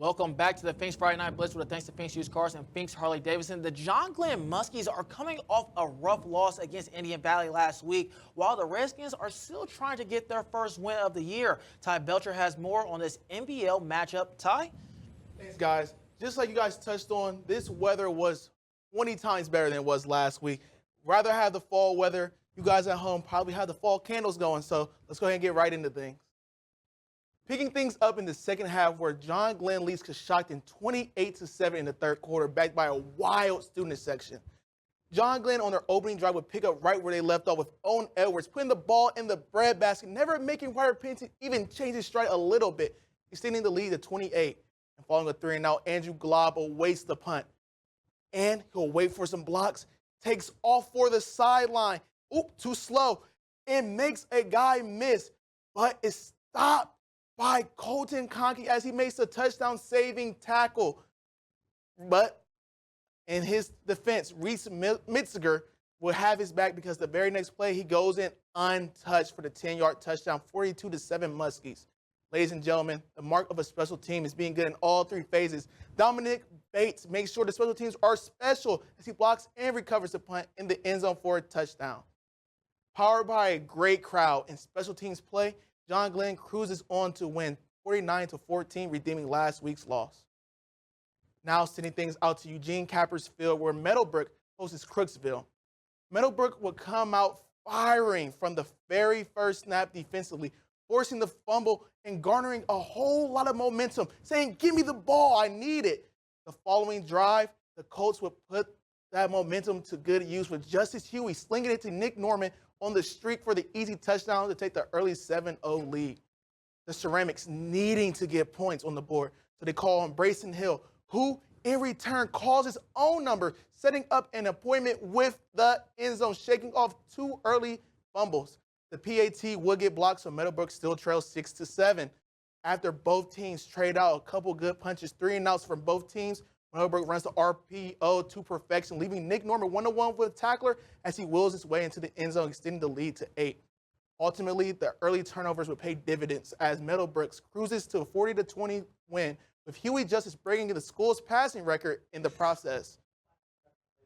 Welcome back to the Finks Friday Night Blitz with a thanks to Finks Used Cars and Finks Harley Davidson. The John Glenn Muskies are coming off a rough loss against Indian Valley last week, while the Redskins are still trying to get their first win of the year. Ty Belcher has more on this NBL matchup. Ty? Thanks, guys. Just like you guys touched on, this weather was 20 times better than it was last week. Rather have the fall weather. You guys at home probably have the fall candles going, so let's go ahead and get right into things. Picking things up in the second half, where John Glenn leads Coshocton 28-7 in the third quarter, backed by a wild student section. John Glenn on their opening drive would pick up right where they left off with Owen Edwards, putting the ball in the breadbasket, never making Ryder Penton even change his stride a little bit, extending the lead to 28. And following a 3-and-out, Andrew Glob awaits the punt. And he'll wait for some blocks, takes off for the sideline. Oop, too slow. It makes a guy miss, but it's stopped by Colton Conkey as he makes a touchdown-saving tackle. But in his defense, Reese Mitziger will have his back because the very next play he goes in untouched for the 10-yard touchdown, 42-7 Muskies. Ladies and gentlemen, the mark of a special team is being good in all three phases. Dominic Bates makes sure the special teams are special as he blocks and recovers the punt in the end zone for a touchdown. Powered by a great crowd and special teams play, John Glenn cruises on to win 49-14, redeeming last week's loss. Now sending things out to Eugene Capper's Field, where Meadowbrook hosts Crooksville. Meadowbrook will come out firing from the very first snap defensively, forcing the fumble and garnering a whole lot of momentum, saying, "Give me the ball, I need it." The following drive, the Colts would put that momentum to good use with Justice Huey slinging it to Nick Norman on the streak for the easy touchdown to take the early 7-0 lead. The Ceramics needing to get points on the board, so they call on Brayson Hill, who in return calls his own number, setting up an appointment with the end zone, shaking off two early fumbles. The PAT would get blocked, so Meadowbrook still trails 6-7. After both teams trade out a couple good punches, 3-and-outs from both teams, Meadowbrook runs the RPO to perfection, leaving Nick Norman 1-on-1 with a tackler as he wheels his way into the end zone, extending the lead to 8. Ultimately, the early turnovers would pay dividends as Meadowbrook cruises to a 40-20 win, with Huey Justice breaking the school's passing record in the process.